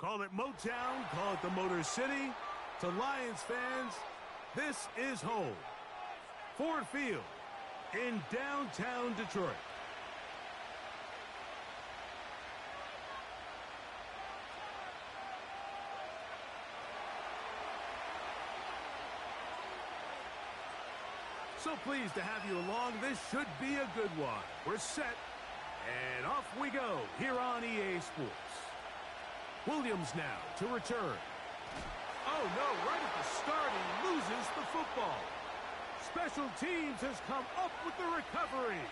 Call it Motown, call it the Motor City. To Lions fans, this is home. Ford Field in downtown Detroit. So pleased to have you along. This should be a good one. We're set, and off we go here on EA Sports. Williams now to return. Oh, no, right at the start, he loses the football. Special teams has come up with the recovery.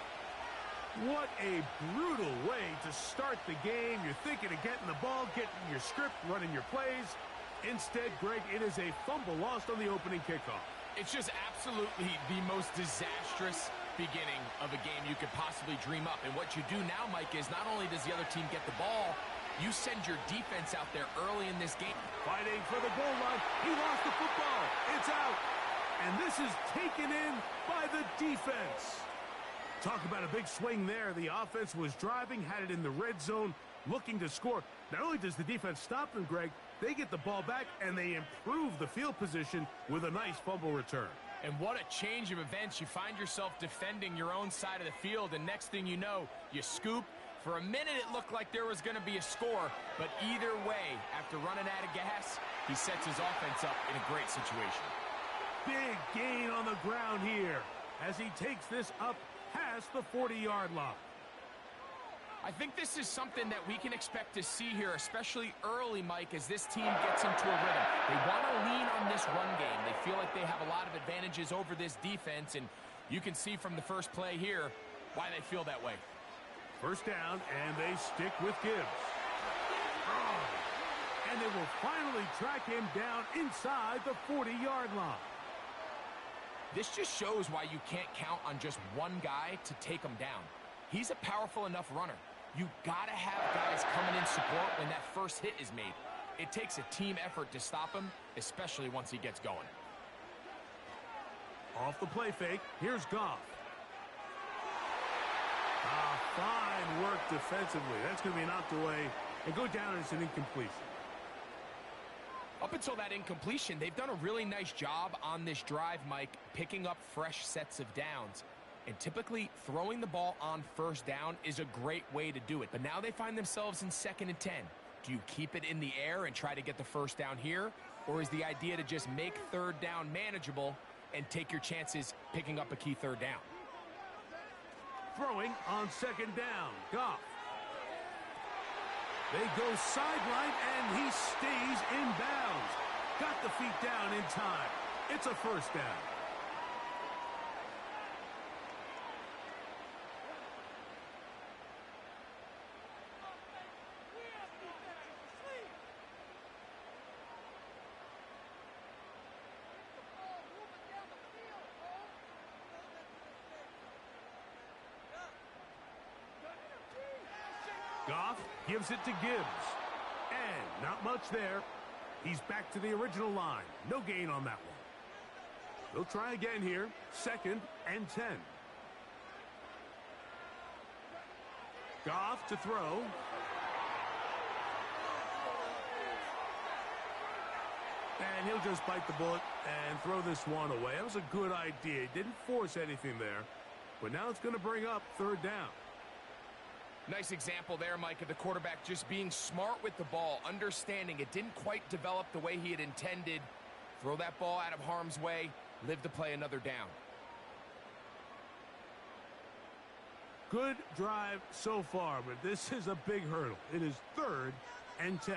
What a brutal way to start the game. You're thinking of getting the ball, getting your script, running your plays. Instead, Greg, it is a fumble lost on the opening kickoff. It's just absolutely the most disastrous beginning of a game you could possibly dream up. And what you do now, Mike, is not only does the other team get the ball, you send your defense out there early in this game. Fighting for the goal line. He lost the football. It's out. And this is taken in by the defense. Talk about a big swing there. The offense was driving, had it in the red zone, looking to score. Not only does the defense stop them, Greg, they get the ball back and they improve the field position with a nice fumble return. And what a change of events. You find yourself defending your own side of the field, and next thing you know, you scoop. For a minute, it looked like there was going to be a score, but either way, after running out of gas, he sets his offense up in a great situation. Big gain on the ground here as he takes this up past the 40-yard line. I think this is something that we can expect to see here, especially early, Mike, as this team gets into a rhythm. They want to lean on this run game. They feel like they have a lot of advantages over this defense, and you can see from the first play here why they feel that way. First down, and they stick with Gibbs. Oh, and they will finally track him down inside the 40-yard line. This just shows why you can't count on just one guy to take him down. He's a powerful enough runner. You gotta have guys coming in support when that first hit is made. It takes a team effort to stop him, especially once he gets going. Off the play fake, here's Goff. Fine work defensively. That's going to be knocked away and go down as an incompletion. Up until that incompletion, they've done a really nice job on this drive, Mike, picking up fresh sets of downs. And typically, throwing the ball on first down is a great way to do it. But now they find themselves in 2nd and 10. Do you keep it in the air and try to get the first down here? Or is the idea to just make 3rd down manageable and take your chances picking up a key 3rd down? Throwing on 2nd down. Goff. They go sideline, and he stays in bounds. Got the feet down in time. It's a first down. Goff gives it to Gibbs. And not much there. He's back to the original line. No gain on that one. They'll try again here. 2nd and 10. Goff to throw. And he'll just bite the bullet and throw this one away. That was a good idea. He didn't force anything there. But now it's going to bring up 3rd down. Nice example there, Mike, of the quarterback just being smart with the ball, understanding it didn't quite develop the way he had intended. Throw that ball out of harm's way, live to play another down. Good drive so far, but this is a big hurdle. It is 3rd and 10.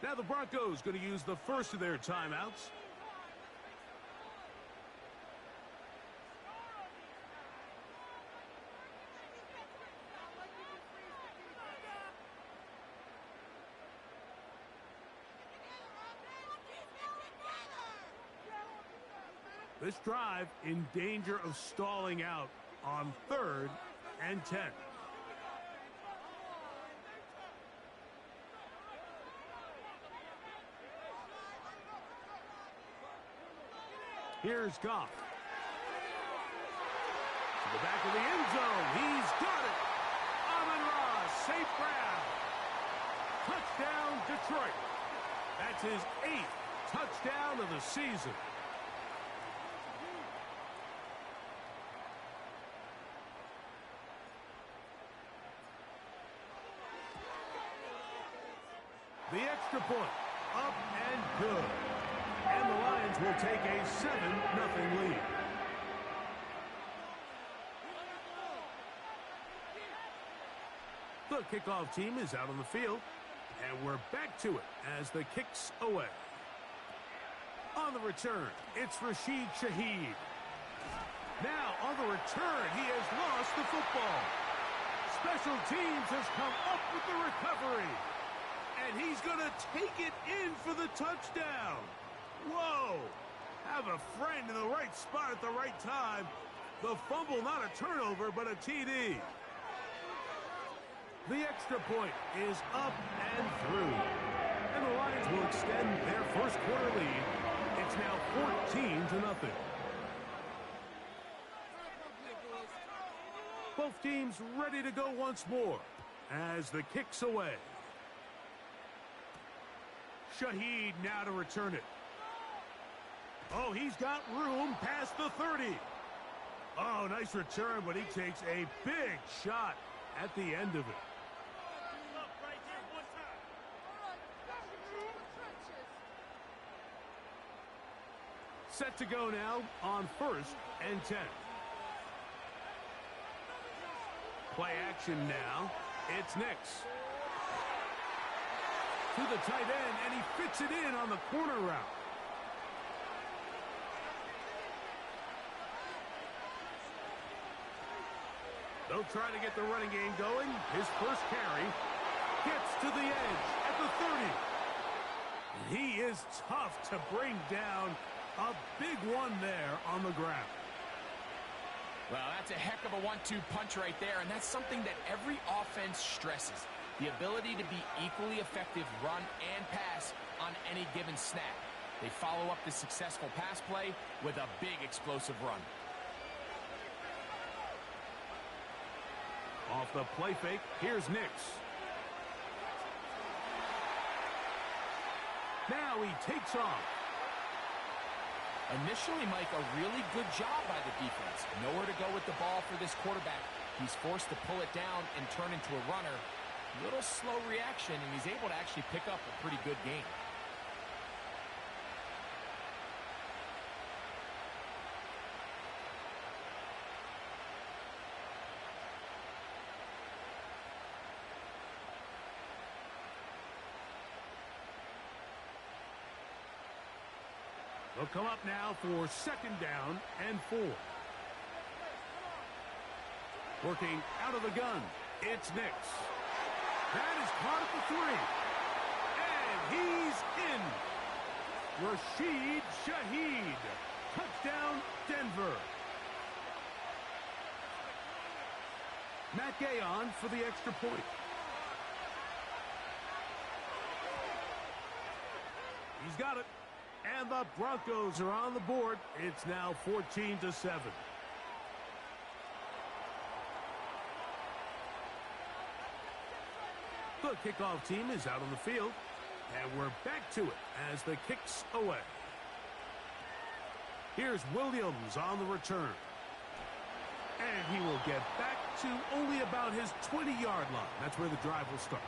Now the Broncos going to use the first of their timeouts. This drive in danger of stalling out on 3rd and 10. Here's Goff. To the back of the end zone. He's got it. Amon-Ra, safe grab. Touchdown, Detroit. That's his 8th touchdown of the season. The extra point, up and good. And the Lions will take a 7-0 lead. The kickoff team is out on the field, and we're back to it as the kick's away. On the return, it's Rashid Shaheed. Now, on the return, he has lost the football. Special teams has come up with the recovery. And he's going to take it in for the touchdown. Whoa! Have a friend in the right spot at the right time. The fumble, not a turnover, but a TD. The extra point is up and through. And the Lions will extend their first quarter lead. It's now 14-0. Both teams ready to go once more as the kick's away. Shaheed now to return it. Oh, he's got room past the 30. Oh, nice return, but he takes a big shot at the end of it. Set to go now on 1st and 10. Play action now. It's Nix. To the tight end, and he fits it in on the corner route. They'll try to get the running game going. His first carry gets to the edge at the 30. And he is tough to bring down. A big one there on the ground. Well, that's a heck of a 1-2 punch right there, and that's something that every offense stresses. The ability to be equally effective run and pass on any given snap. They follow up the successful pass play with a big explosive run. Off the play fake, here's Nix. Now he takes off. Initially, Mike, a really good job by the defense. Nowhere to go with the ball for this quarterback. He's forced to pull it down and turn into a runner. Little slow reaction, and he's able to actually pick up a pretty good game. They'll come up now for 2nd down and 4. Working out of the gun, it's Nix. That is caught at the 3. And he's in. Rashid Shaheed. Touchdown, Denver. Matt Gay on for the extra point. He's got it. And the Broncos are on the board. It's now 14-7. The kickoff team is out on the field. And we're back to it as the kick's away. Here's Williams on the return. And he will get back to only about his 20-yard line. That's where the drive will start.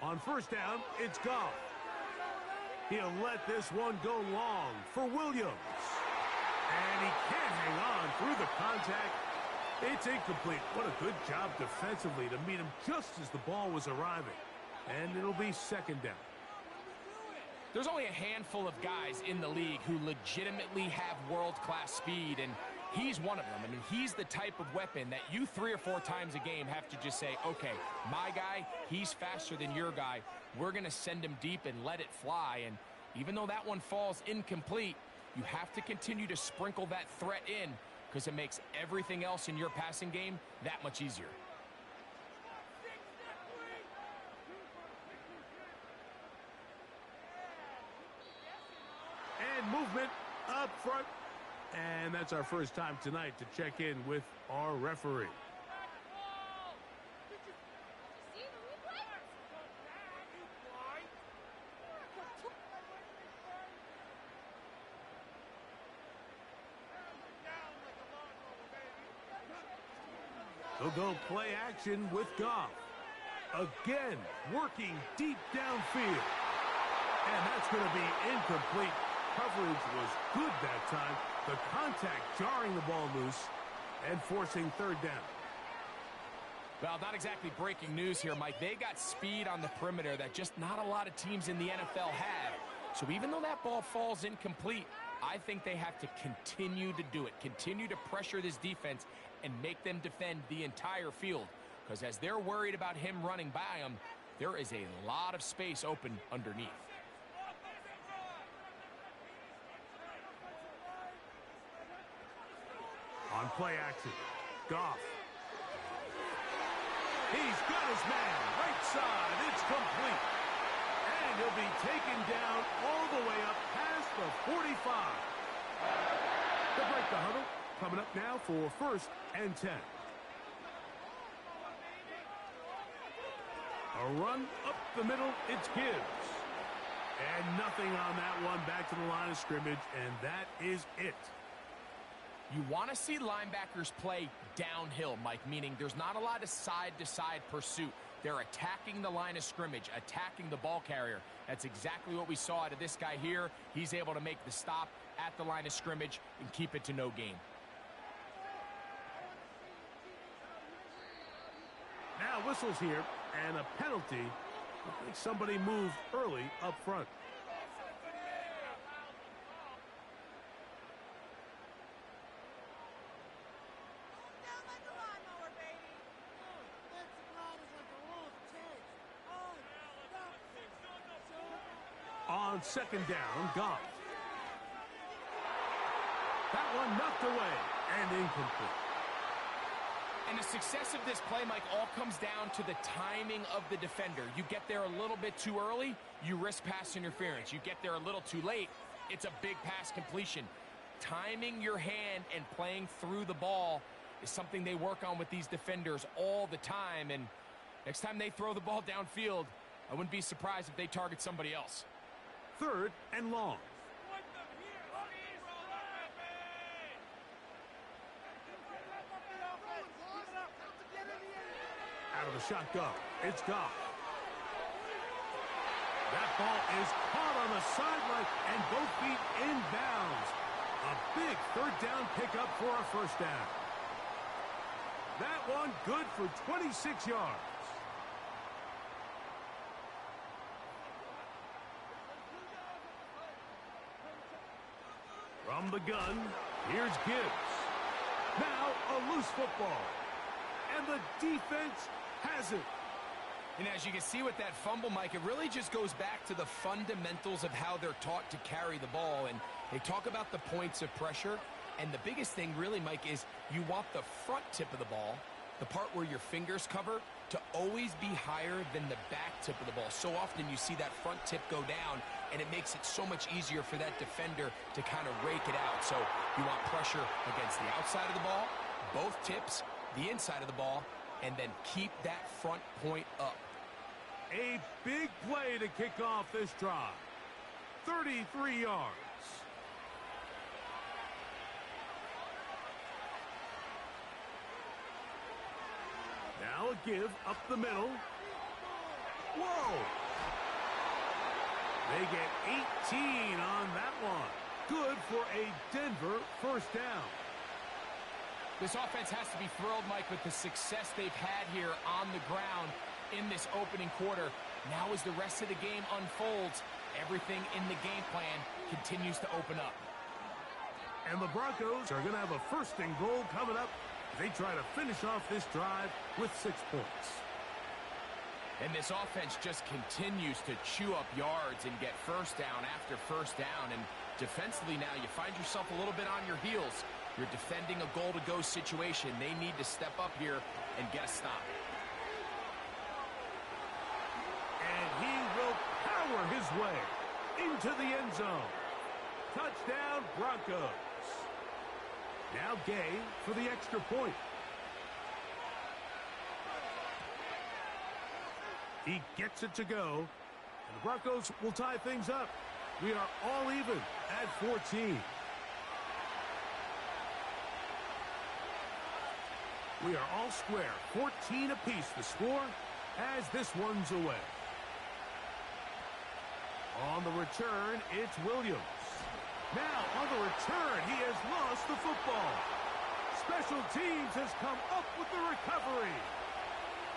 On 1st down, it's Goff. He'll let this one go long for Williams. And he can't hang on through the contact. It's incomplete. What a good job defensively to meet him just as the ball was arriving. And it'll be 2nd down. There's only a handful of guys in the league who legitimately have world-class speed, and He's one of them. I mean, he's the type of weapon that you 3 or 4 times a game have to just say, okay, my guy, he's faster than your guy. We're going to send him deep and let it fly. And even though that one falls incomplete, you have to continue to sprinkle that threat in because it makes everything else in your passing game that much easier. And movement up front. And that's our first time tonight to check in with our referee. They'll go play action with Goff. Again, working deep downfield. And that's going to be incomplete. Coverage was good that time. The contact jarring the ball loose and forcing third down. Well, not exactly breaking news here, Mike. They got speed on the perimeter that just not a lot of teams in the NFL have. So even though that ball falls incomplete, I think they have to continue to do it. Continue to pressure this defense and make them defend the entire field. Because as they're worried about him running by them, there is a lot of space open underneath. On play action, Goff. He's got his man, right side, it's complete. And he'll be taken down all the way up past the 45. To break the huddle, coming up now for 1st and 10. A run up the middle, it's Gibbs. And nothing on that one, back to the line of scrimmage, and that is it. You want to see linebackers play downhill, Mike, meaning there's not a lot of side-to-side pursuit. They're attacking the line of scrimmage, attacking the ball carrier. That's exactly what we saw out of this guy here. He's able to make the stop at the line of scrimmage and keep it to no gain. Now whistles here, and a penalty. I think somebody moved early up front. On 2nd down, Goff. That one knocked away and incomplete. And the success of this play, Mike, all comes down to the timing of the defender. You get there a little bit too early, you risk pass interference. You get there a little too late, it's a big pass completion. Timing your hand and playing through the ball is something they work on with these defenders all the time. And next time they throw the ball downfield, I wouldn't be surprised if they target somebody else. 3rd and long. Out of the shotgun, it's Goff. That ball is caught on the sideline and both feet inbounds. A big 3rd down pickup for a 1st down. That one good for 26 yards. From the gun, here's Gibbs. Now a loose football. And the defense has it. And as you can see with that fumble, Mike, it really just goes back to the fundamentals of how they're taught to carry the ball. And they talk about the points of pressure. And the biggest thing really, Mike, is you want the front tip of the ball, the part where your fingers cover, to always be higher than the back tip of the ball. So often you see that front tip go down, and it makes it so much easier for that defender to kind of rake it out. So you want pressure against the outside of the ball, both tips, the inside of the ball, and then keep that front point up. A big play to kick off this drive. 33 yards. Now a give up the middle. Whoa! They get 18 on that one. Good for a Denver 1st down. This offense has to be thrilled, Mike, with the success they've had here on the ground in this opening quarter. Now as the rest of the game unfolds, everything in the game plan continues to open up. And the Broncos are going to have a 1st and goal coming up. They try to finish off this drive with 6 points. And this offense just continues to chew up yards and get 1st down after 1st down. And defensively now, you find yourself a little bit on your heels. You're defending a goal-to-go situation. They need to step up here and get a stop. And he will power his way into the end zone. Touchdown, Broncos. Now Gay for the extra point. He gets it to go. And the Broncos will tie things up. We are all even at 14. We are all square. 14 apiece the score as this one's away. On the return, it's Williams. Now, on the return, he has lost the football. Special teams has come up with the recovery.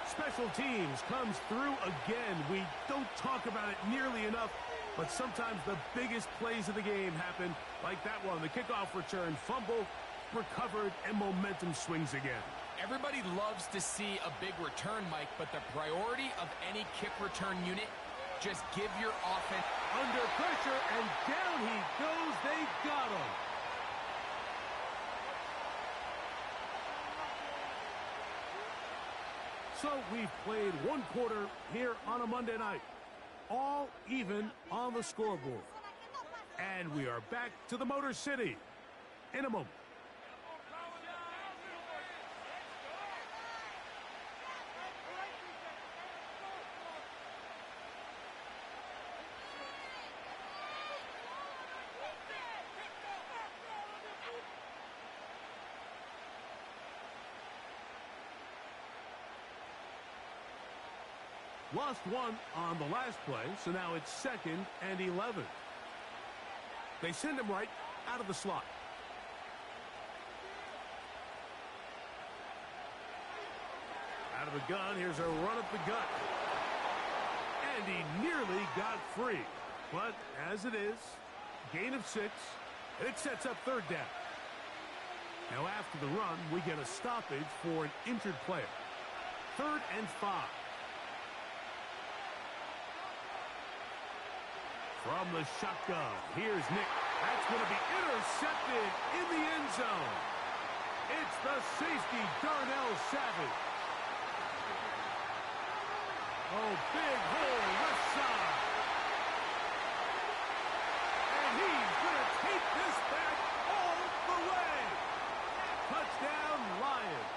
Special teams comes through again. We don't talk about it nearly enough, but sometimes the biggest plays of the game happen like that one. The kickoff return, fumble, recovered, and momentum swings again. Everybody loves to see a big return, Mike, but the priority of any kick return unit, just give your offense. Under pressure, and down he goes. They got him. So we've played 1 quarter here on a Monday night. All even on the scoreboard. And we are back to the Motor City in a moment. Lost 1 on the last play, so now it's 2nd and 11. They send him right out of the slot. Out of the gun, here's a run up the gut. And he nearly got free. But as it is, gain of 6, and it sets up 3rd down. Now after the run, we get a stoppage for an injured player. 3rd and 5. From the shotgun, here's Nick. That's going to be intercepted in the end zone. It's the safety, Darnell Savage. Oh, big hole, left side. And he's going to take this back all the way. Touchdown, Lions.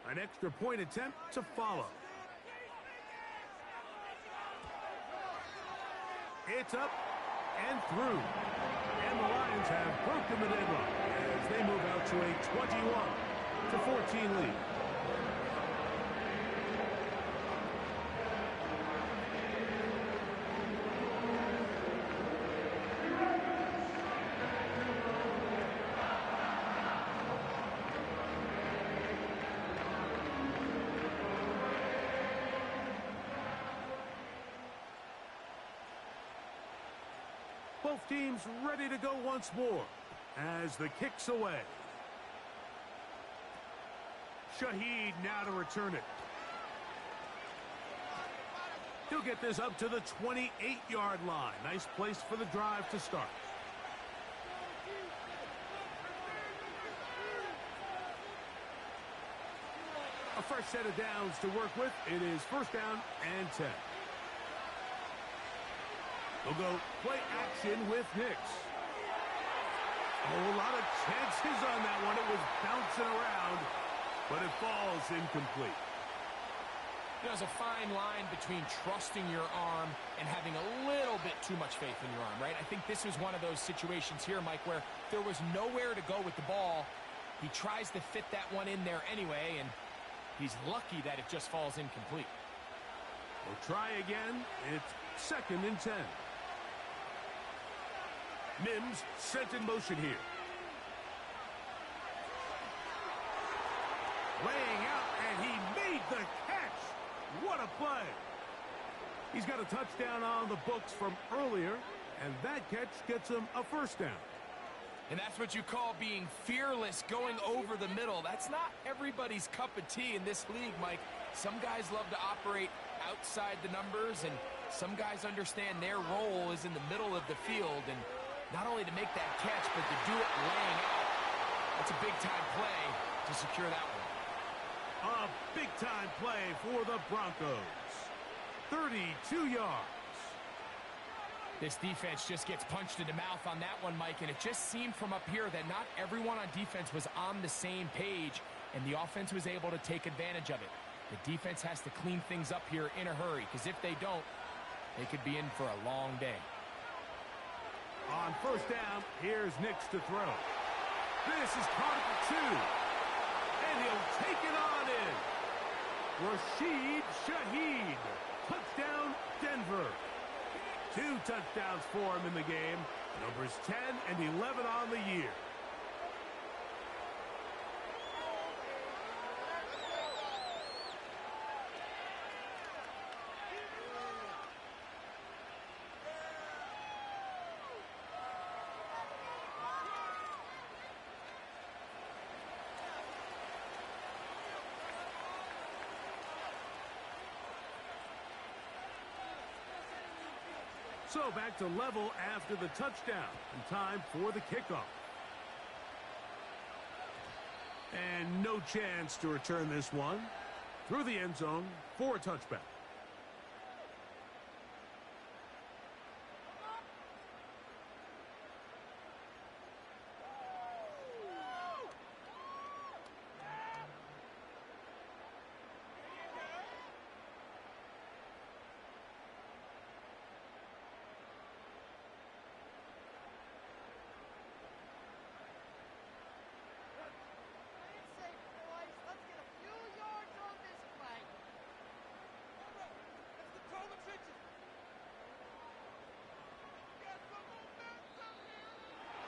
An extra point attempt to follow. It's up and through. And the Lions have broken the deadlock as they move out to a 21-14 lead. Both teams ready to go once more as the kick's away. Shaheed now to return it. He'll get this up to the 28-yard line. Nice place for the drive to start. A fresh set of downs to work with. It is 1st down and 10. They'll go play action with Nix. Oh, a lot of chances on that one. It was bouncing around, but it falls incomplete. There's a fine line between trusting your arm and having a little bit too much faith in your arm, right? I think this was one of those situations here, Mike, where there was nowhere to go with the ball. He tries to fit that one in there anyway, and he's lucky that it just falls incomplete. We'll try again. It's 2nd and 10. Mims sent in motion here. Laying out, and he made the catch. What a play. He's got a touchdown on the books from earlier, and that catch gets him a first down. And that's what you call being fearless, going over the middle. That's not everybody's cup of tea in this league, Mike. Some guys love to operate outside the numbers, and some guys understand their role is in the middle of the field, and not only to make that catch, but to do it laying out. That's a big-time play to secure that one. A big-time play for the Broncos. 32 yards. This defense just gets punched in the mouth on that one, Mike, and it just seemed from up here that not everyone on defense was on the same page, and the offense was able to take advantage of it. The defense has to clean things up here in a hurry, because if they don't, they could be in for a long day. On first down, here's Nix to throw. This is caught for 2, and he'll take it on in. Rashid Shaheed. Touchdown, Denver. 2 touchdowns for him in the game. Numbers 10 and 11 on the year. So back to level after the touchdown, and time for the kickoff. And no chance to return this one. Through the end zone for a touchback.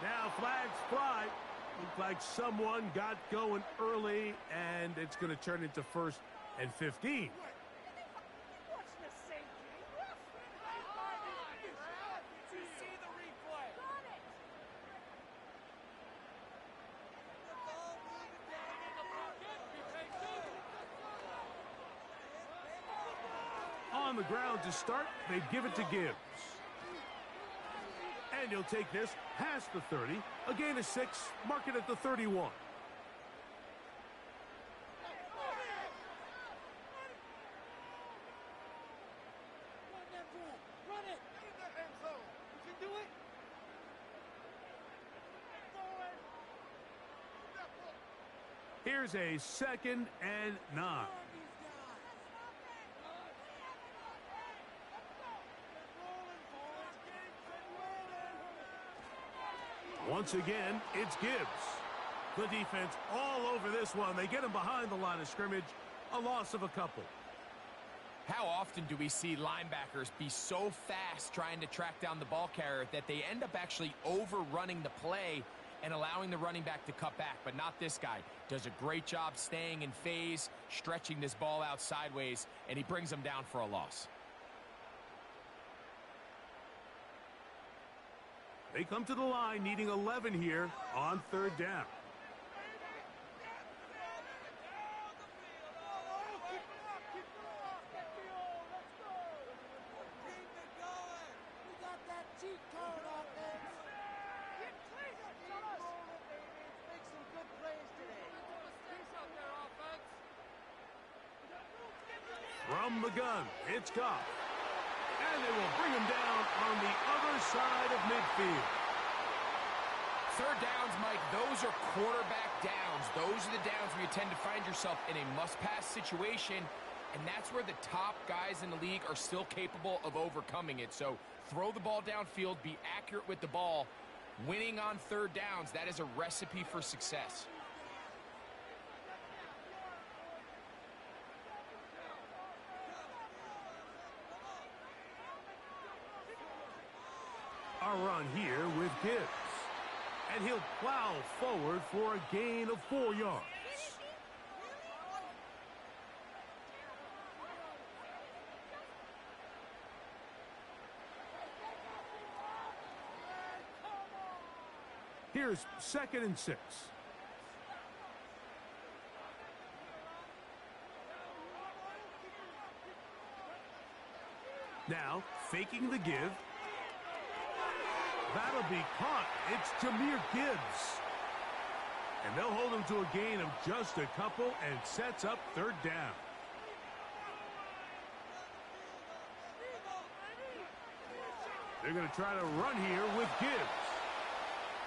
Now flags fly. Looked like someone got going early, and it's going to turn into 1st and 15. On the ground to start, they give it to Gibbs. And he'll take this past the 30. A gain of 6. Mark it at the 31. Here's a 2nd and 9. Once again, it's Gibbs. The defense all over this one. They get him behind the line of scrimmage. A loss of a couple. How often do we see linebackers be so fast trying to track down the ball carrier that they end up actually overrunning the play and allowing the running back to cut back? But not this guy. Does a great job staying in phase, stretching this ball out sideways, and he brings them down for a loss. They come to the line needing 11 here on 3rd down. From the gun, it's Goff. And they will bring him down on the other side of midfield. 3rd downs, Mike, those are quarterback downs. Those are the downs where you tend to find yourself in a must-pass situation, and that's where the top guys in the league are still capable of overcoming it. So throw the ball downfield, be accurate with the ball. Winning on 3rd downs, that is a recipe for success. A run here with Gibbs. And he'll plow forward for a gain of 4 yards. Here's 2nd and 6. Now, faking the give. That'll be caught. It's Jahmyr Gibbs. And they'll hold him to a gain of just a couple and sets up 3rd down. They're going to try to run here with Gibbs.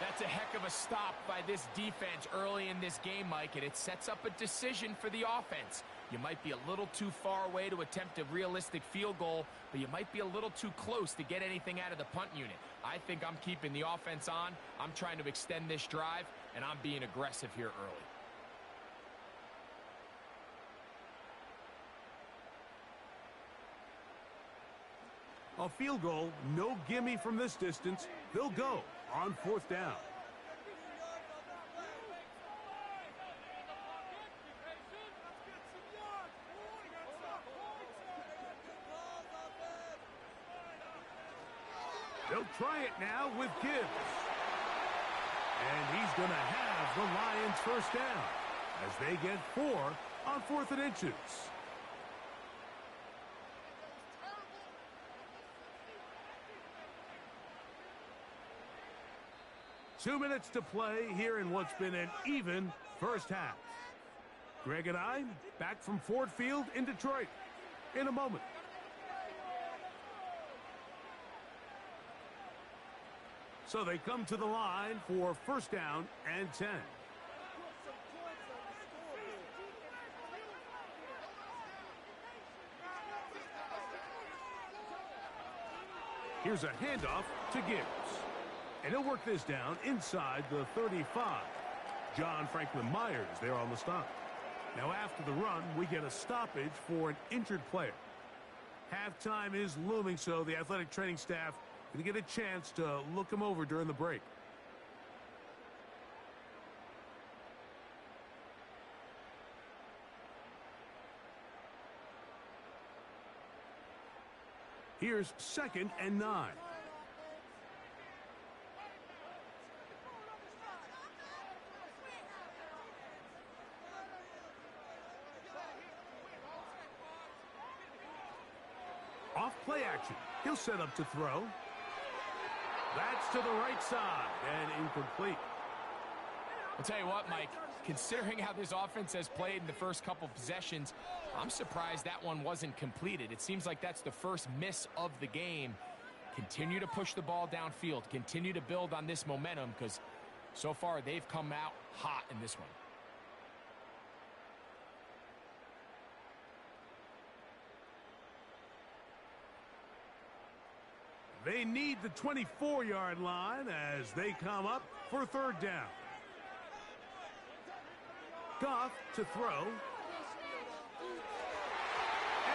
That's a heck of a stop by this defense early in this game, Mike, and it sets up a decision for the offense. You might be a little too far away to attempt a realistic field goal, but you might be a little too close to get anything out of the punt unit. I think I'm keeping the offense on. I'm trying to extend this drive, and I'm being aggressive here early. A field goal, no gimme from this distance. They'll go on 4th down. They'll try it now with Gibbs. And he's going to have the Lions 1st down as they get 4 on 4th and inches. Two minutes to play here in what's been an even first half. Greg and I back from Ford Field in Detroit in a moment. So they come to the line for 1st down and 10. Here's a handoff to Gibbs. And he'll work this down inside the 35. John Franklin Myers there on the stop. Now after the run, we get a stoppage for an injured player. Halftime is looming, so the athletic training staff going to get a chance to look him over during the break. Here's 2nd and 9. Off play action. He'll set up to throw. That's to the right side and incomplete. I'll tell you what, Mike, considering how this offense has played in the first couple possessions, I'm surprised that one wasn't completed. It seems like that's the first miss of the game. Continue to push the ball downfield. Continue to build on this momentum because so far they've come out hot in this one. They need the 24-yard line as they come up for 3rd down. Goff to throw.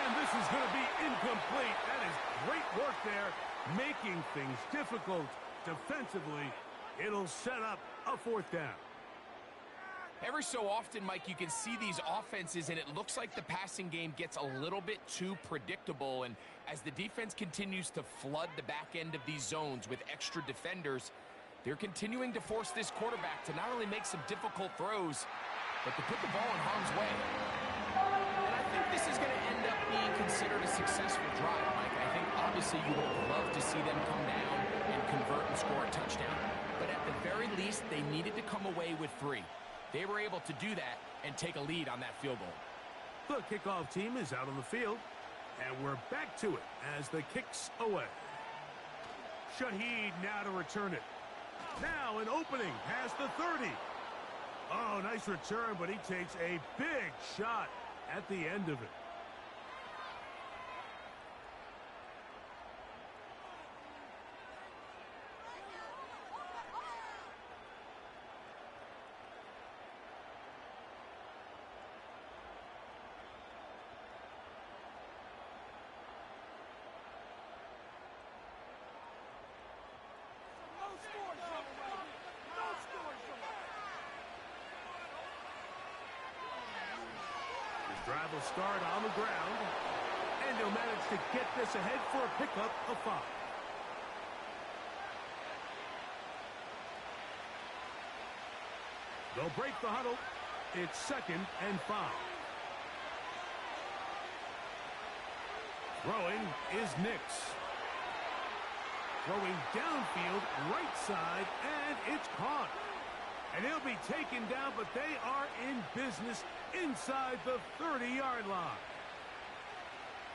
And this is going to be incomplete. That is great work there, making things difficult defensively. It'll set up a 4th down. Every so often, Mike, you can see these offenses, and it looks like the passing game gets a little bit too predictable. And as the defense continues to flood the back end of these zones with extra defenders, they're continuing to force this quarterback to not only make some difficult throws, but to put the ball in harm's way. And I think this is going to end up being considered a successful drive, Mike. I think obviously you would love to see them come down and convert and score a touchdown. But at the very least, they needed to come away with 3. They were able to do that and take a lead on that field goal. The kickoff team is out on the field, and we're back to it as the kick's away. Shaheed now to return it. Now an opening past the 30. Oh, nice return, but he takes a big shot at the end of it. Drive will start on the ground. And he'll manage to get this ahead for a pickup of 5. They'll break the huddle. It's 2nd and 5. Throwing is Nix. Throwing downfield, right side, and it's caught. And he'll be taken down, but they are in business inside the 30-yard line.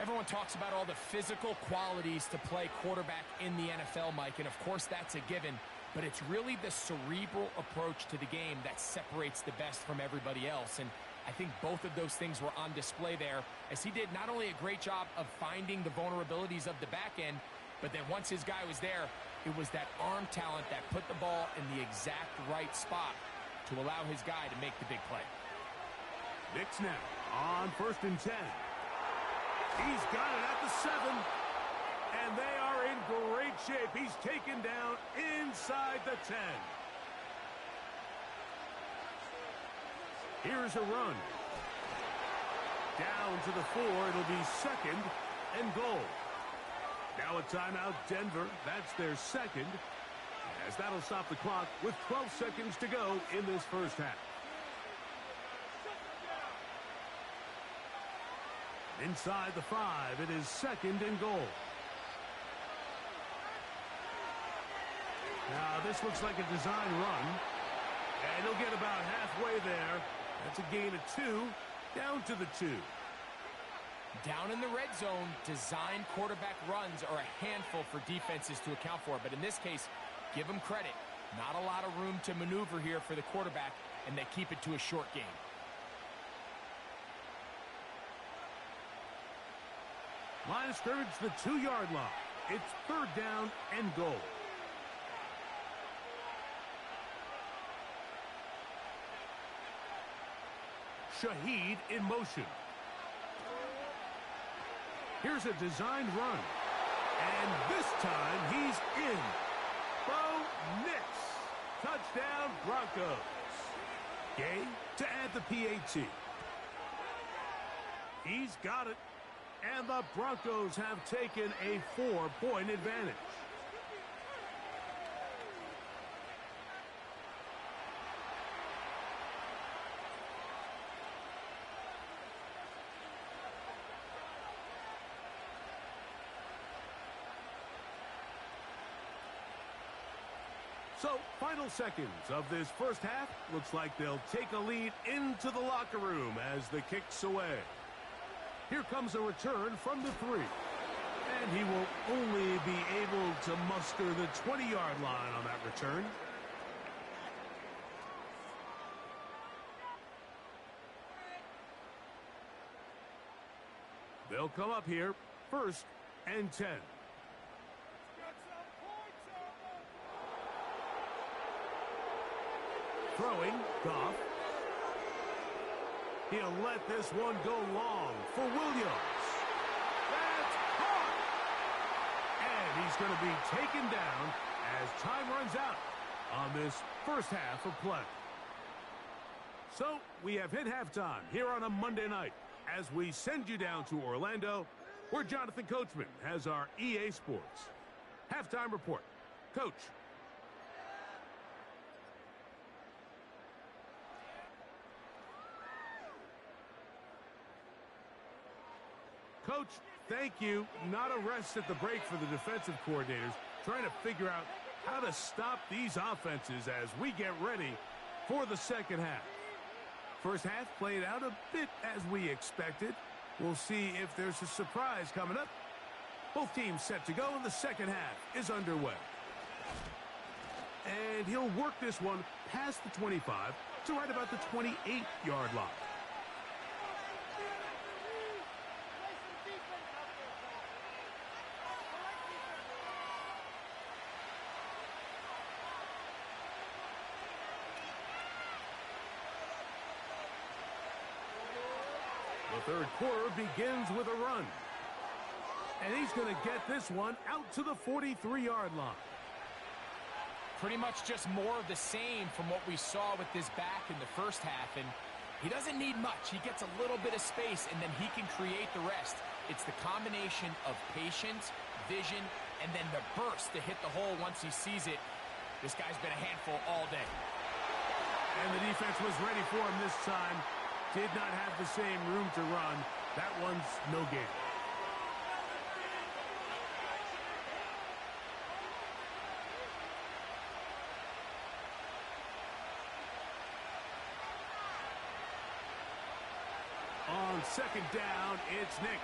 Everyone talks about all the physical qualities to play quarterback in the NFL, Mike, and of course that's a given. But it's really the cerebral approach to the game that separates the best from everybody else. And I think both of those things were on display there, as he did not only a great job of finding the vulnerabilities of the back end, but then once his guy was there, it was that arm talent that put the ball in the exact right spot to allow his guy to make the big play. Nix now on 1st and 10. He's got it at the 7. And they are in great shape. He's taken down inside the 10. Here's a run. Down to the 4. It'll be 2nd and goal. Now a timeout, Denver. That's their 2nd. As that'll stop the clock with 12 seconds to go in this first half. Inside the 5, it is 2nd and goal. Now this looks like a design run. And he'll get about halfway there. That's a gain of 2, down to the 2. Down in the red zone, design quarterback runs are a handful for defenses to account for. But in this case, give them credit. Not a lot of room to maneuver here for the quarterback, and they keep it to a short game. Line of scrimmage, the 2-yard line. It's 3rd down and goal. Shaheed in motion. Here's a designed run. And this time he's in. Bo Nix. Touchdown Broncos. Gay to add the PAT. He's got it. And the Broncos have taken a 4-point advantage. So, final seconds of this first half. Looks like they'll take a lead into the locker room as the kick's away. Here comes a return from the 3. And he will only be able to muster the 20-yard line on that return. They'll come up here, 1st and 10. Throwing, Goff. He'll let this one go long for Williams. That's caught! And he's going to be taken down as time runs out on this first half of play. So, we have hit halftime here on a Monday night as we send you down to Orlando, where Jonathan Coachman has our EA Sports halftime report. Coach. Coach, thank you. Not a rest at the break for the defensive coordinators, trying to figure out how to stop these offenses as we get ready for the second half. First half played out a bit as we expected. We'll see if there's a surprise coming up. Both teams set to go, and the second half is underway. And he'll work this one past the 25 to right about the 28-yard line. The third quarter begins with a run. And he's going to get this one out to the 43-yard line. Pretty much just more of the same from what we saw with this back in the first half. And He doesn't need much. He gets a little bit of space, and then he can create the rest. It's the combination of patience, vision, and then the burst to hit the hole once he sees it. This guy's been a handful all day. And the defense was ready for him this time. Did not have the same room to run. That one's no gain. On second down, it's Nix.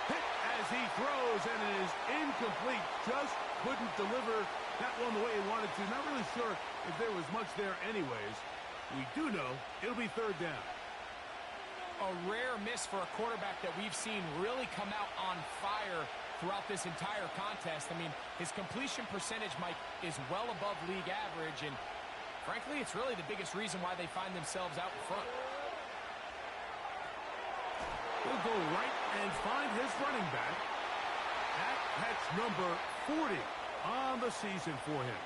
Hit as he throws, and it is incomplete. Just couldn't deliver that one the way he wanted to. Not really sure if there was much there anyways. We do know it'll be third down. A rare miss for a quarterback that we've seen really come out on fire throughout this entire contest. I mean, his completion percentage, Mike, is well above league average, and frankly, it's really the biggest reason why they find themselves out in front. He'll go right and find his running back. That catch number 40 on the season for him.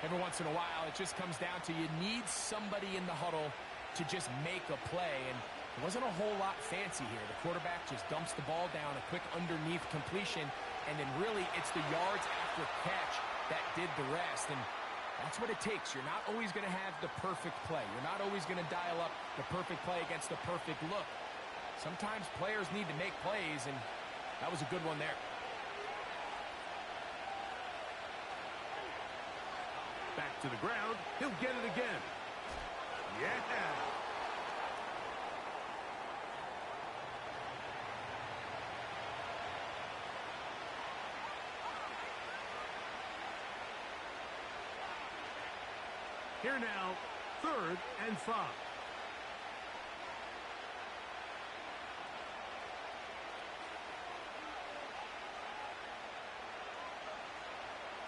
Every once in a while, it just comes down to you need somebody in the huddle to just make a play, and it wasn't a whole lot fancy here. The quarterback just dumps the ball down, a quick underneath completion, and then really it's the yards after catch that did the rest, and that's what it takes. You're not always going to have the perfect play. You're not always going to dial up the perfect play against the perfect look. Sometimes players need to make plays, and that was a good one there. Back to the ground. He'll get it again. Yeah. Here now, 3rd and 5.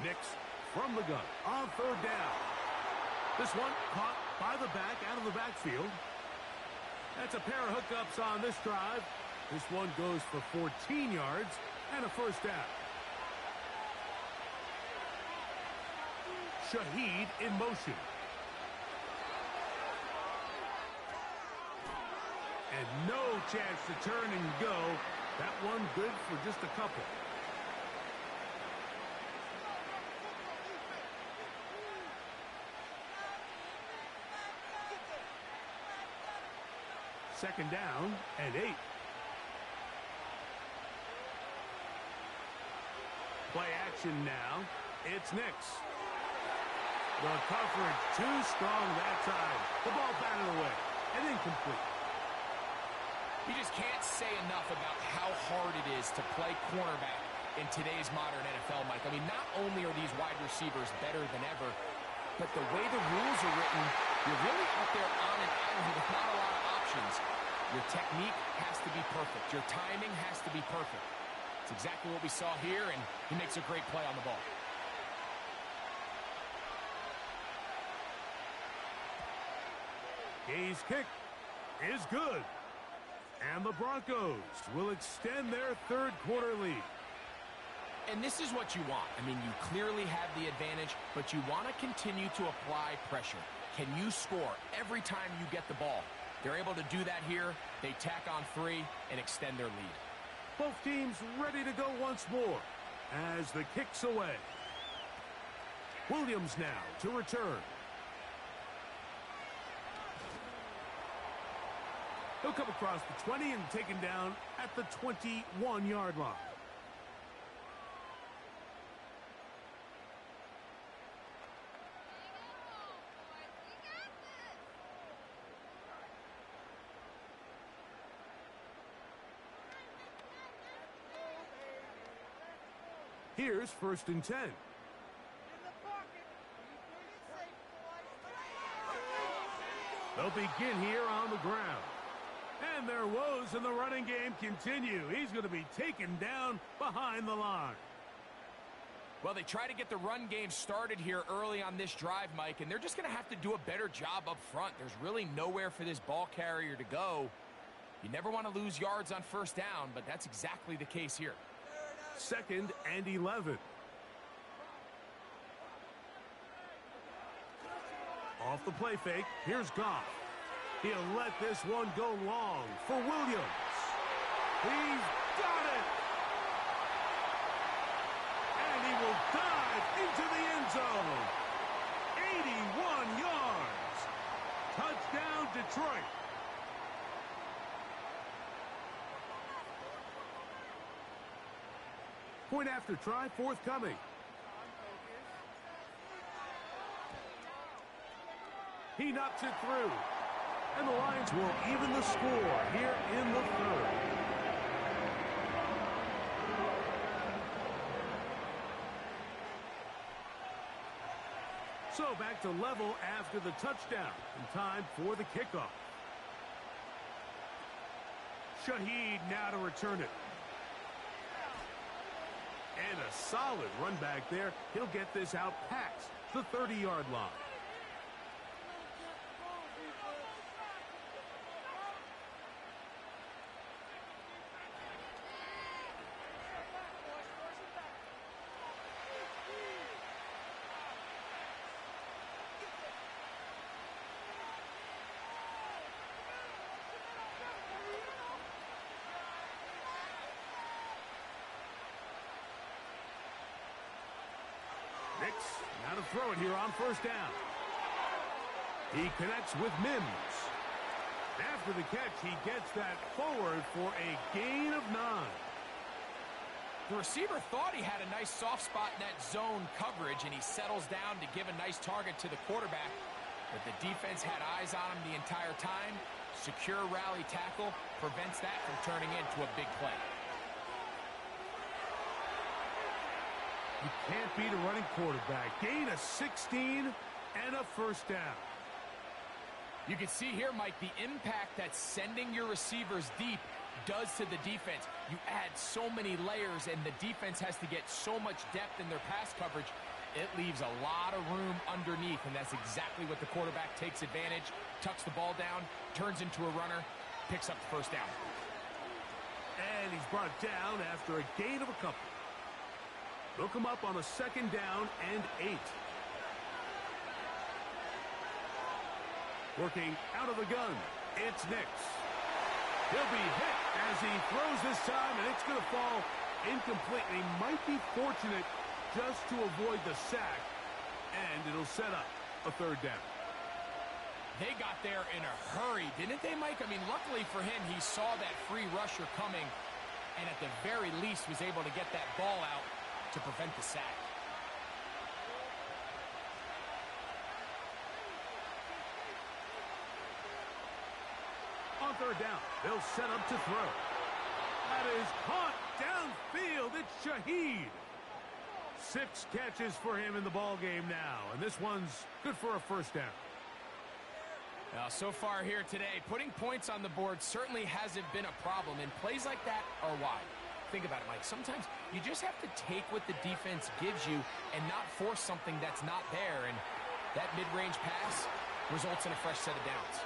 Nix from the gun on 3rd down. This one caught by the back out of the backfield. That's a pair of hookups on this drive. This one goes for 14 yards and a first down. Shaheed in motion. And no chance to turn and go. That one good for just a couple. Second down and 8. Play action now. It's Nix. The coverage too strong that time. The ball batted away and incomplete. You just can't say enough about how hard it is to play cornerback in today's modern NFL, Mike. I mean, not only are these wide receivers better than ever, but the way the rules are written, you're really out there on an island with not a lot of options. Your technique has to be perfect. Your timing has to be perfect. It's exactly what we saw here, and he makes a great play on the ball. Gay's kick is good. And the Broncos will extend their third quarter lead. And this is what you want. I mean, you clearly have the advantage, but you want to continue to apply pressure. Can you score every time you get the ball? They're able to do that here. They tack on 3 and extend their lead. Both teams ready to go once more as the kick's away. Williams now to return. He'll come across the 20 and taken down at the 21-yard line. Here's 1st and 10. They'll begin here on the ground. And their woes in the running game continue. He's going to be taken down behind the line. Well, they try to get the run game started here early on this drive, Mike, and they're just going to have to do a better job up front. There's really nowhere for this ball carrier to go. You never want to lose yards on 1st down, but that's exactly the case here. 2nd and 11. Off the play fake, here's Goff. He'll let this one go long for Williams. He's got it! And he will dive into the end zone. 81 yards. Touchdown, Detroit. Point after try forthcoming. He knocks it through. And the Lions will even the score here in the third. So back to level after the touchdown. And time for the kickoff. Shaheed now to return it. And a solid run back there. He'll get this out past the 30-yard line. Now to throw it here on first down. He connects with Mims. After the catch, he gets that forward for a gain of 9. The receiver thought he had a nice soft spot in that zone coverage, and he settles down to give a nice target to the quarterback. But the defense had eyes on him the entire time. Secure rally tackle prevents that from turning into a big play. You can't beat a running quarterback. Gain of 16 and a first down. You can see here, Mike, the impact that sending your receivers deep does to the defense. You add so many layers, and the defense has to get so much depth in their pass coverage. It leaves a lot of room underneath, and that's exactly what the quarterback takes advantage. Tucks the ball down, turns into a runner, picks up the first down. And he's brought down after a gain of a couple. They'll come up on a second down and 8. Working out of the gun, it's Nix. He'll be hit as he throws this time, and it's going to fall incomplete. And he might be fortunate just to avoid the sack, and it'll set up a third down. They got there in a hurry, didn't they, Mike? I mean, luckily for him, he saw that free rusher coming, and at the very least was able to get that ball out to prevent the sack. On third down, they'll set up to throw. That is caught downfield. It's Shaheed. 6 catches for him in the ball game now, and this one's good for a first down. Now, so far here today, putting points on the board certainly hasn't been a problem, and plays like that are why. Think about it, Mike. Sometimes you just have to take what the defense gives you and not force something that's not there, and that mid-range pass results in a fresh set of downs.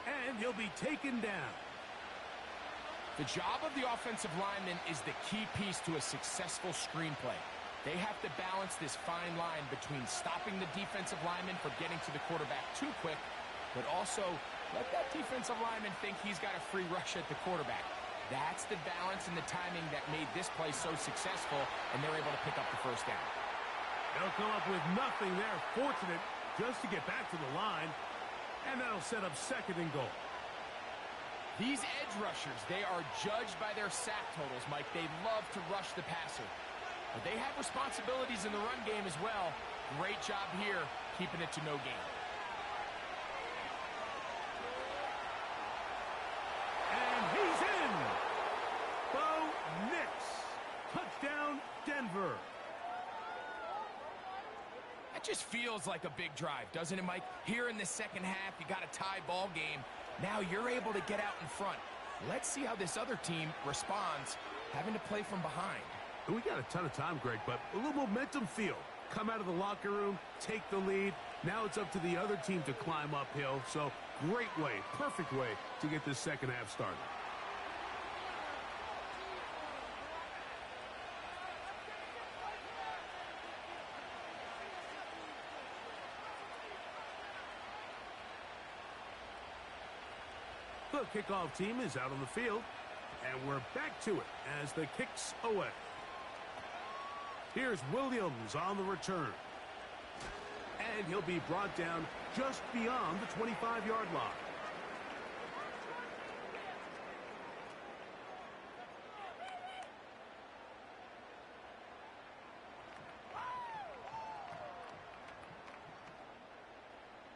And he'll be taken down. The job of the offensive lineman is the key piece to a successful screenplay. They have to balance this fine line between stopping the defensive lineman from getting to the quarterback too quick, but also let that defensive lineman think he's got a free rush at the quarterback. That's the balance and the timing that made this play so successful, and they're able to pick up the first down. They'll come up with nothing there. Fortunate just to get back to the line, and that'll set up second and goal. These edge rushers, they are judged by their sack totals, Mike. They love to rush the passer. But they have responsibilities in the run game as well. Great job here, keeping it to no gain. And he's in! Bo Nix. Touchdown, Denver. That just feels like a big drive, doesn't it, Mike? Here in the second half, you got a tie ball game. Now you're able to get out in front. Let's see how this other team responds, having to play from behind. We got a ton of time, Greg, but a little momentum feel. Come out of the locker room, take the lead. Now it's up to the other team to climb uphill. So great way, perfect way to get this second half started. kickoff team is out on the field. And we're back to it as the kick's away. Here's Williams on the return. And he'll be brought down just beyond the 25-yard line.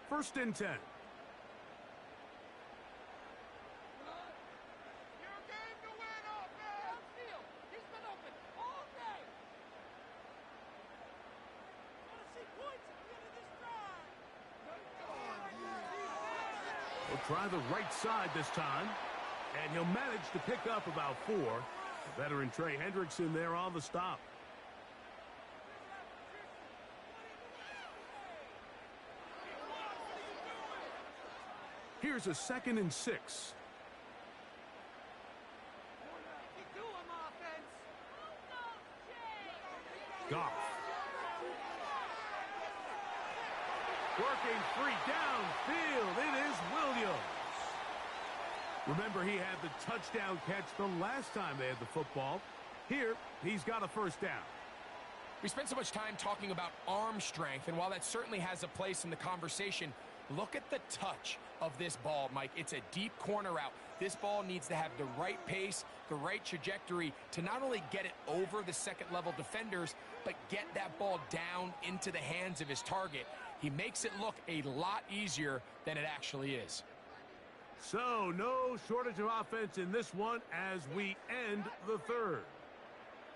First and 10. He'll try the right side this time, and he'll manage to pick up about 4. The veteran Trey Hendrickson there on the stop. Here's a 2nd and 6. Goff. Working free downfield. It is Williams. Remember, he had the touchdown catch the last time they had the football. Here, he's got a first down. We spent so much time talking about arm strength, and while that certainly has a place in the conversation, look at the touch of this ball, Mike. It's a deep corner route. This ball needs to have the right pace, the right trajectory to not only get it over the second-level defenders, but get that ball down into the hands of his target. He makes it look a lot easier than it actually is. So, no shortage of offense in this one as we end the third.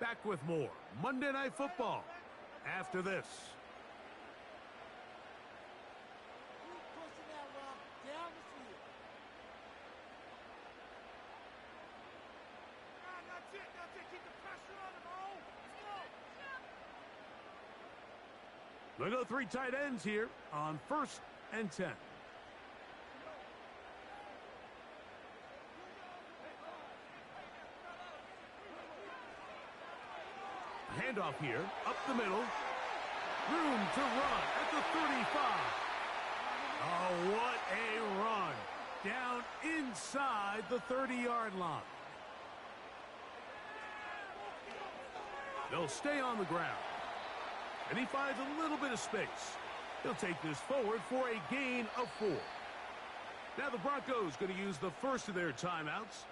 Back with more Monday Night Football after this. We'll go 3 tight ends here on 1st and 10. Handoff here, up the middle. Room to run at the 35. Oh, what a run. Down inside the 30-yard line. They'll stay on the ground. And he finds a little bit of space. He'll take this forward for a gain of 4. Now the Broncos going to use the first of their timeouts.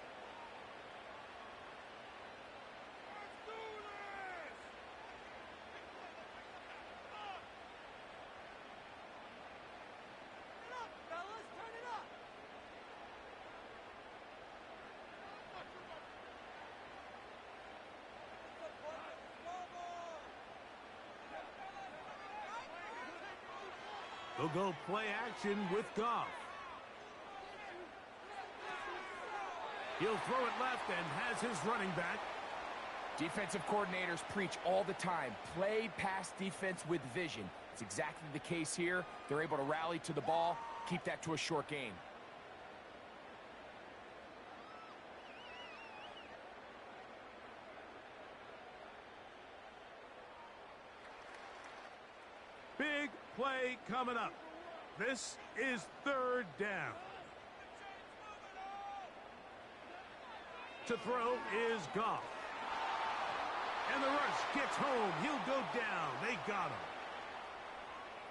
They'll go play action with Goff. He'll throw it left and has his running back. Defensive coordinators preach all the time, play pass defense with vision. It's exactly the case here. They're able to rally to the ball, keep that to a short gain. Big play coming up. This is 3rd down. To throw is Goff. And the rush gets home. He'll go down. They got him.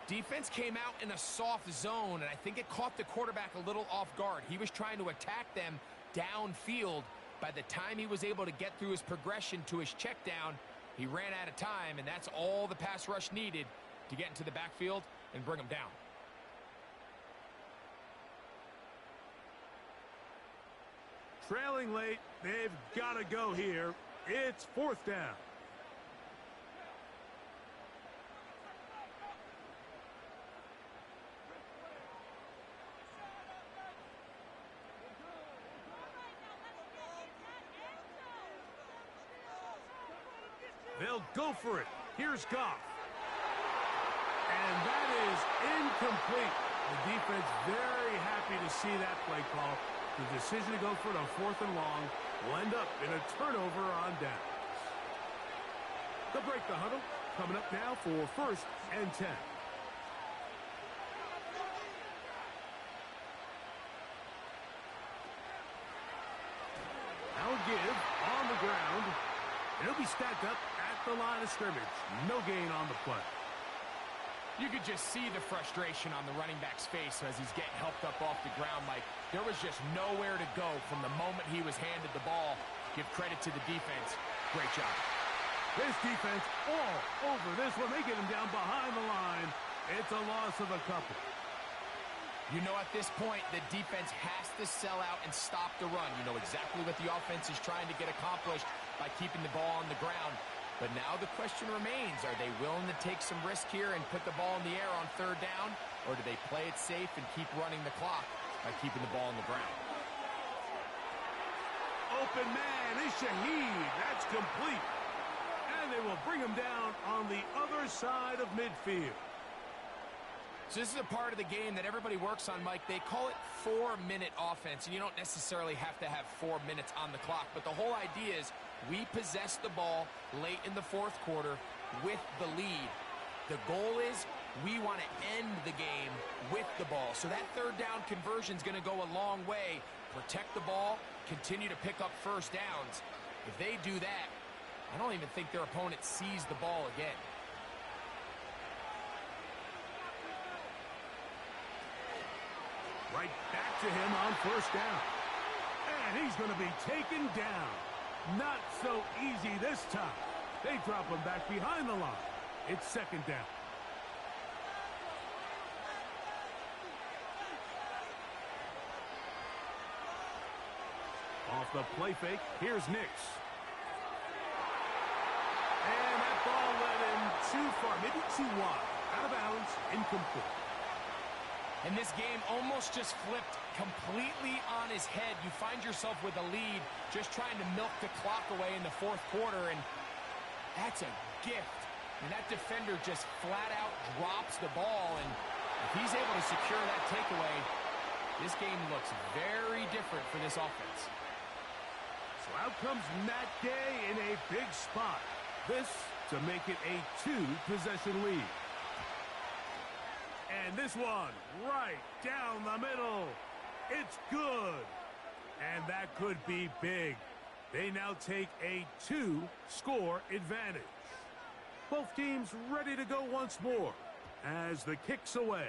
Defense came out in a soft zone, and I think it caught the quarterback a little off guard. He was trying to attack them downfield. By the time he was able to get through his progression to his check down, he ran out of time, and that's all the pass rush needed to get into the backfield and bring him down. Trailing late, they've got to go here. It's 4th down. They'll go for it. Here's Goff. And that is incomplete. The defense very happy to see that play call. The decision to go for it on 4th and long will end up in a turnover on downs. They'll break the huddle. Coming up now for 1st and 10. give on the ground. It'll be stacked up at the line of scrimmage. No gain on the play. You could just see the frustration on the running back's face as he's getting helped up off the ground, Mike. There was just nowhere to go from the moment he was handed the ball. Give credit to the defense. Great job. This defense all over this one. They get him down behind the line. It's a loss of a couple. You know, at this point, the defense has to sell out and stop the run. You know exactly what the offense is trying to get accomplished by keeping the ball on the ground. But now the question remains, are they willing to take some risk here and put the ball in the air on third down? Or do they play it safe and keep running the clock by keeping the ball on the ground? Open man is Shaheed. That's complete. And they will bring him down on the other side of midfield. So this is a part of the game that everybody works on, Mike. They call it 4-minute offense, and you don't necessarily have to have 4 minutes on the clock. But the whole idea is we possess the ball late in the fourth quarter with the lead. The goal is we want to end the game with the ball. So that third down conversion is going to go a long way. Protect the ball, continue to pick up first downs. If they do that, I don't even think their opponent sees the ball again. Right back to him on first down. And he's going to be taken down. Not so easy this time. They drop him back behind the line. It's second down. Off the play fake, here's Nix. And that ball led him too far, maybe too wide. Out of bounds, incomplete. And this game almost just flipped completely on his head. You find yourself with a lead, just trying to milk the clock away in the fourth quarter, and that's a gift. And that defender just flat out drops the ball, and if he's able to secure that takeaway, this game looks very different for this offense. So out comes Matt Gay in a big spot. This to make it a 2-possession lead. And this one, right down the middle. It's good. And that could be big. They now take a 2-score advantage. Both teams ready to go once more as the kick's away.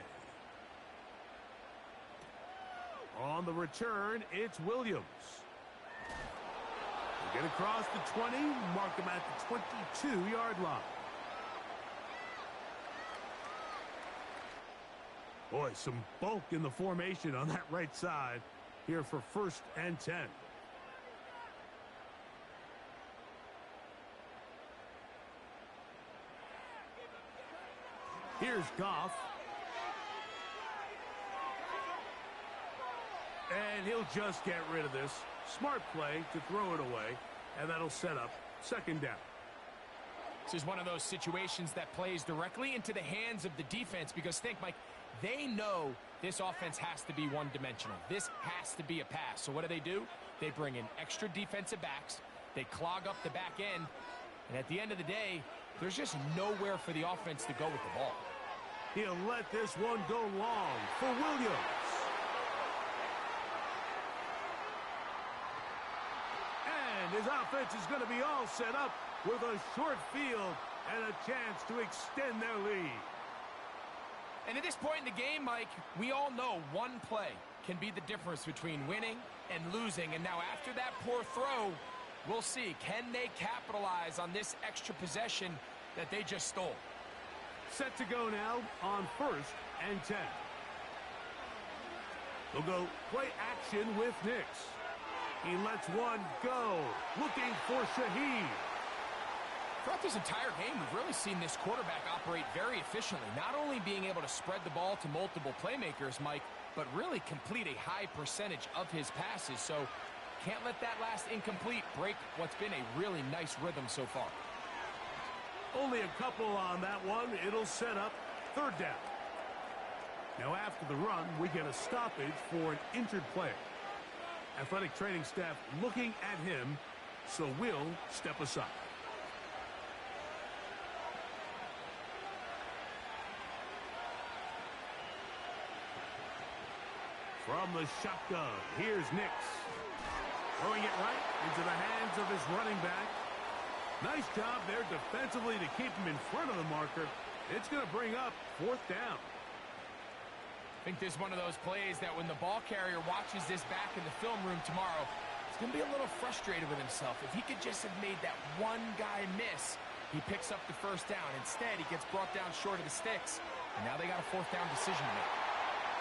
On the return, it's Williams. They get across the 20, mark him at the 22-yard line. Boy, some bulk in the formation on that right side here for 1st and 10. Here's Goff. And he'll just get rid of this. Smart play to throw it away, and that'll set up second down. This is one of those situations that plays directly into the hands of the defense because think, Mike, they know this offense has to be one-dimensional. This has to be a pass. So what do? They bring in extra defensive backs. They clog up the back end. And at the end of the day, there's just nowhere for the offense to go with the ball. He'll let this one go long for Williams. And his offense is going to be all set up with a short field and a chance to extend their lead. And at this point in the game, Mike, we all know one play can be the difference between winning and losing. And now after that poor throw, we'll see. Can they capitalize on this extra possession that they just stole? Set to go now on 1st and 10. They'll go play action with Nix. He lets one go, looking for Shaheed. Throughout this entire game, we've really seen this quarterback operate very efficiently, not only being able to spread the ball to multiple playmakers, Mike, but really complete a high percentage of his passes. So can't let that last incomplete break what's been a really nice rhythm so far. Only a couple on that one. It'll set up third down. Now after the run, we get a stoppage for an injured player. Athletic training staff looking at him, so we'll step aside. From the shotgun, here's Nix. Throwing it right into the hands hands of his running back. Nice job there defensively to keep him in front of the marker. It's going to bring up 4th down. I think this is one of those plays that when the ball carrier watches this back in the film room tomorrow, he's going to be a little frustrated with himself. If he could just have made that one guy miss, he picks up the 1st down. Instead, he gets brought down short of the sticks, and now they got a 4th down decision to make.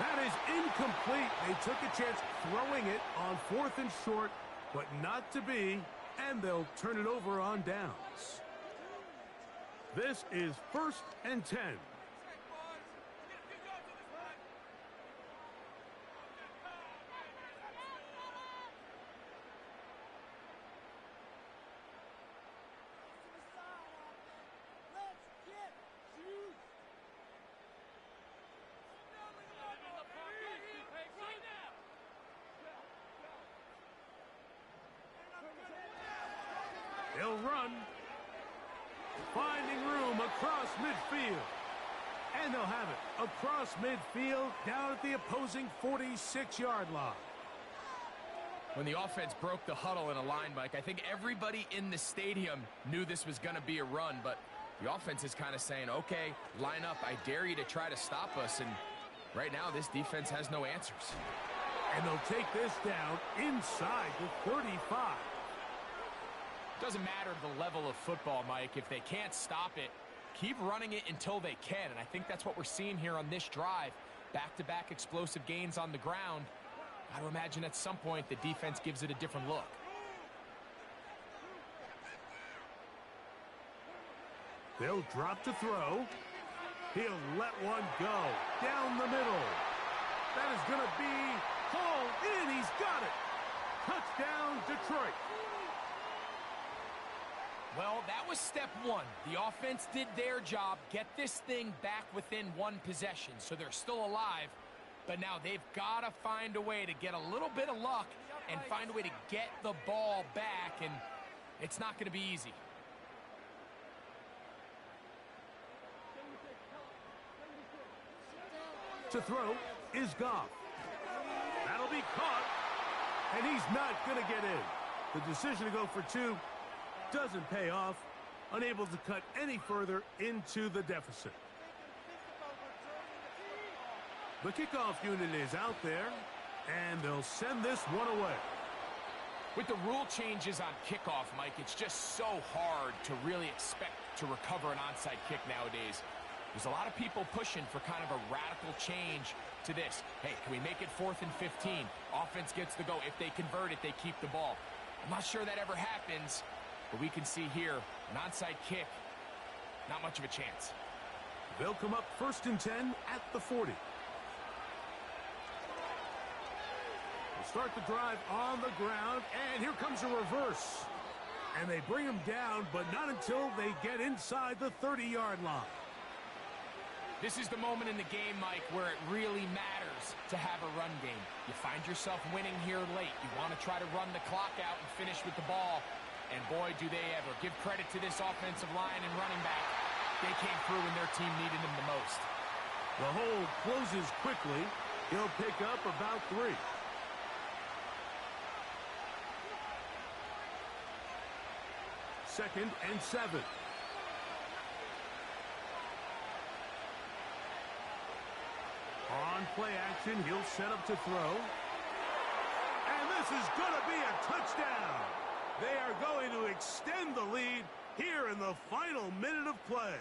That is incomplete. They took a chance throwing it on 4th and short, but not to be, and they'll turn it over on downs. This is 1st and 10. They'll run, finding room across midfield. And they'll have it across midfield down at the opposing 46-yard line. When the offense broke the huddle in a line, Mike, I think everybody in the stadium knew this was going to be a run, but the offense is kind of saying, okay, line up. I dare you to try to stop us, and right now this defense has no answers. And they'll take this down inside the 35. Doesn't matter the level of football, Mike. If they can't stop it, keep running it until they can. And I think that's what we're seeing here on this drive. Back-to-back explosive gains on the ground. Got to imagine at some point the defense gives it a different look. They'll drop to throw. He'll let one go down the middle. That is going to be hauled in. He's got it. Touchdown, Detroit. Well, that was step one. The offense did their job, get this thing back within one possession, so they're still alive. But now they've got to find a way to get a little bit of luck and find a way to get the ball back, and it's not going to be easy. To throw is Goff. That'll be caught, and he's not going to get in. The decision to go for 2 doesn't pay off, unable to cut any further into the deficit. The kickoff unit is out there, and they'll send this one away. With the rule changes on kickoff, Mike, it's just so hard to really expect to recover an onside kick nowadays. There's a lot of people pushing for kind of a radical change to this. Hey, can we make it 4th and 15? Offense gets the go. If they convert it, they keep the ball. I'm not sure that ever happens. But we can see here, an onside kick, not much of a chance. They'll come up 1st and 10 at the 40. We'll start the drive on the ground, and here comes a reverse. And they bring him down, but not until they get inside the 30-yard line. This is the moment in the game, Mike, where it really matters to have a run game. You find yourself winning here late. You want to try to run the clock out and finish with the ball. And boy, do they ever. Give credit to this offensive line and running back. They came through when their team needed them the most. The hole closes quickly. He'll pick up about 3. Second and 7. On play action, he'll set up to throw. And this is going to be a touchdown. They are going to extend the lead here in the final minute of play.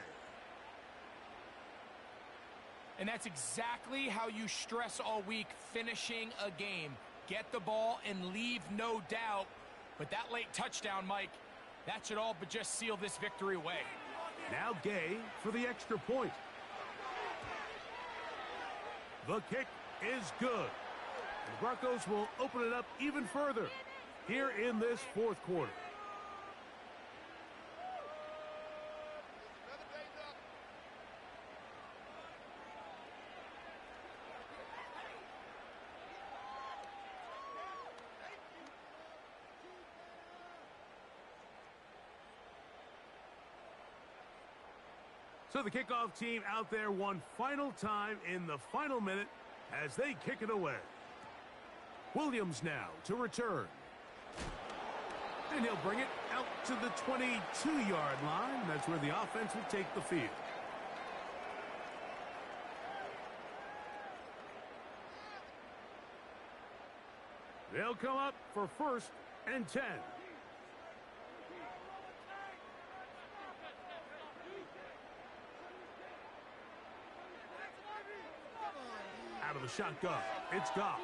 And that's exactly how you stress all week, finishing a game. Get the ball and leave no doubt. But that late touchdown, Mike, that should all but just seal this victory away. Now Gay for the extra point. The kick is good. The Broncos will open it up even further here in this 4th quarter. So the kickoff team out there one final time in the final minute as they kick it away. Williams now to return. And he'll bring it out to the 22-yard line. That's where the offense will take the field. They'll come up for 1st and 10. Out of the shotgun, it's Goff.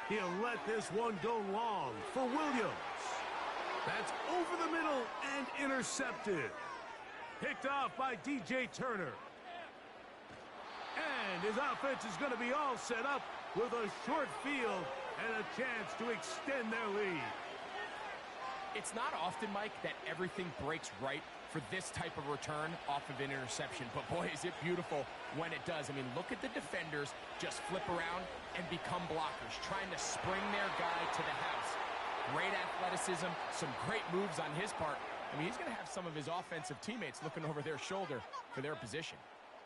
He'll let this one go long for Williams. That's over the middle and intercepted. Picked off by DJ Turner. And his offense is going to be all set up with a short field and a chance to extend their lead. It's not often, Mike, that everything breaks right for this type of return off of an interception. But, boy, is it beautiful when it does. I mean, look at the defenders just flip around and become blockers, trying to spring their guy to the house. Great athleticism, some great moves on his part. I mean, he's going to have some of his offensive teammates looking over their shoulder for their position.